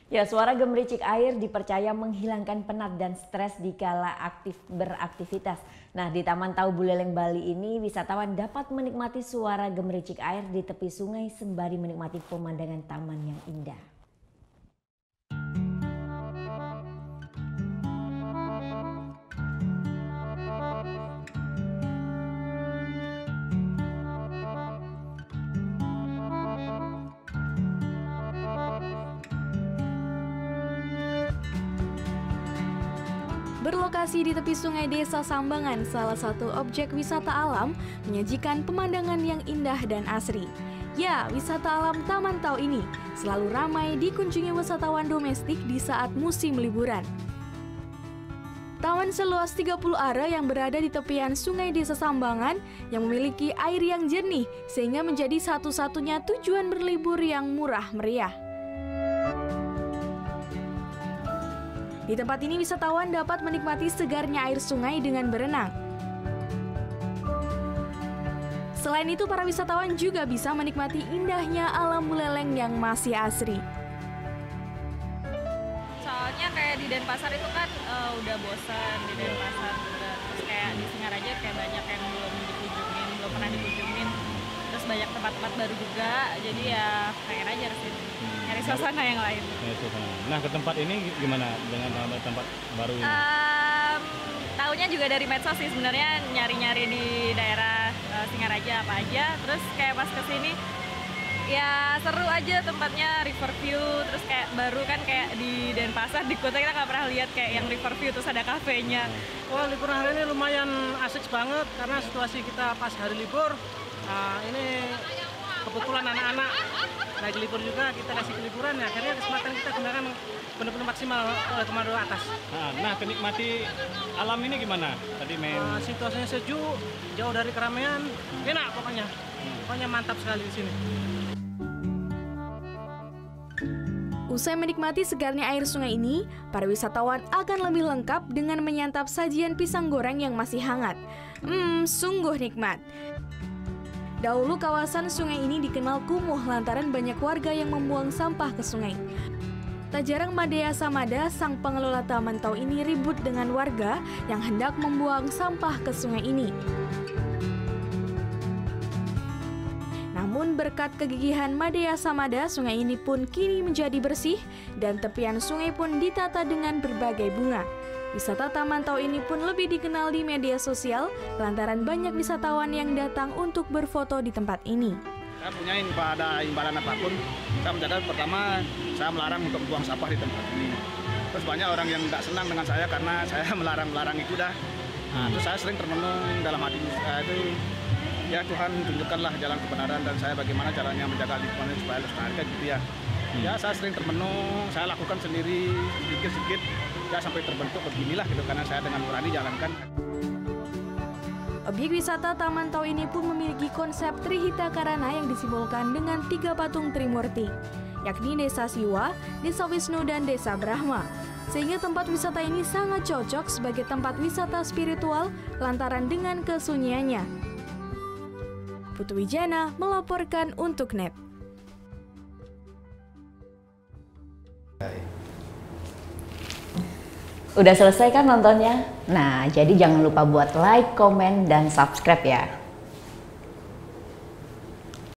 Ya, suara gemericik air dipercaya menghilangkan penat dan stres dikala beraktivitas. Nah, di Taman Tau Buleleng Bali ini wisatawan dapat menikmati suara gemericik air di tepi sungai sembari menikmati pemandangan taman yang indah. Berlokasi di tepi sungai Desa Sambangan, salah satu objek wisata alam, menyajikan pemandangan yang indah dan asri. Ya, wisata alam Taman Tau ini selalu ramai dikunjungi wisatawan domestik di saat musim liburan. Taman seluas 30 are yang berada di tepian sungai Desa Sambangan yang memiliki air yang jernih sehingga menjadi satu-satunya tujuan berlibur yang murah meriah. Di tempat ini wisatawan dapat menikmati segarnya air sungai dengan berenang. Selain itu, para wisatawan juga bisa menikmati indahnya alam Buleleng yang masih asri. Soalnya kayak di Denpasar itu kan udah bosan di Denpasar, terus kayak di Singaraja kayak banyak yang belum pernah dikunjungin. Terus banyak tempat-tempat baru juga, jadi ya pengen aja harus nyari suasana yang lain. Nah, ke tempat ini gimana dengan tempat baru ini? Taunya juga dari medsos sih sebenarnya, nyari-nyari di daerah Singaraja apa aja. Terus kayak pas kesini ya seru aja tempatnya, river view. Terus kayak baru kan kayak di Denpasar, di kota kita nggak pernah lihat kayak yang river view terus ada kafenya. Wah, liburan hari ini lumayan asik banget karena situasi kita pas hari libur. Nah, ini kebetulan anak-anak lagi libur juga, kita kasih liburan ya, akhirnya kesempatan kita gunakan benar-benar maksimal komando atas. Nah, kenikmati alam ini gimana? Tadi main situasinya sejuk, jauh dari keramaian, enak pokoknya. Pokoknya mantap sekali di sini. Usai menikmati segarnya air sungai ini, para wisatawan akan lebih lengkap dengan menyantap sajian pisang goreng yang masih hangat. Sungguh nikmat. Dahulu kawasan sungai ini dikenal kumuh lantaran banyak warga yang membuang sampah ke sungai. Tak jarang Madea Samada, sang pengelola Taman Tau ini ribut dengan warga yang hendak membuang sampah ke sungai ini. Namun berkat kegigihan Madea Samada, sungai ini pun kini menjadi bersih dan tepian sungai pun ditata dengan berbagai bunga. Wisata Taman Tau ini pun lebih dikenal di media sosial lantaran banyak wisatawan yang datang untuk berfoto di tempat ini. Saya punya pada imbalan apapun, saya mencatat pertama saya melarang untuk buang sampah di tempat ini. Terus banyak orang yang tidak senang dengan saya karena saya melarang itu dah. Nah, terus saya sering termenung dalam hati saya itu, ya Tuhan tunjukkanlah jalan kebenaran dan saya bagaimana caranya menjaga lingkungan supaya lestari gitu ya. Ya saya sering termenung, saya lakukan sendiri sedikit-sedikit, ya sampai terbentuk beginilah gitu karena saya dengan berani jalankan. Objek wisata Taman Tau ini pun memiliki konsep Trihita Karana yang disimbolkan dengan 3 patung Trimurti, yakni Desa Siwa, Desa Wisnu, dan Desa Brahma. Sehingga tempat wisata ini sangat cocok sebagai tempat wisata spiritual lantaran dengan kesunyiannya. Putu Wijana melaporkan untuk NET. Udah selesai kan nontonnya? Nah, jadi jangan lupa buat like, komen, dan subscribe ya.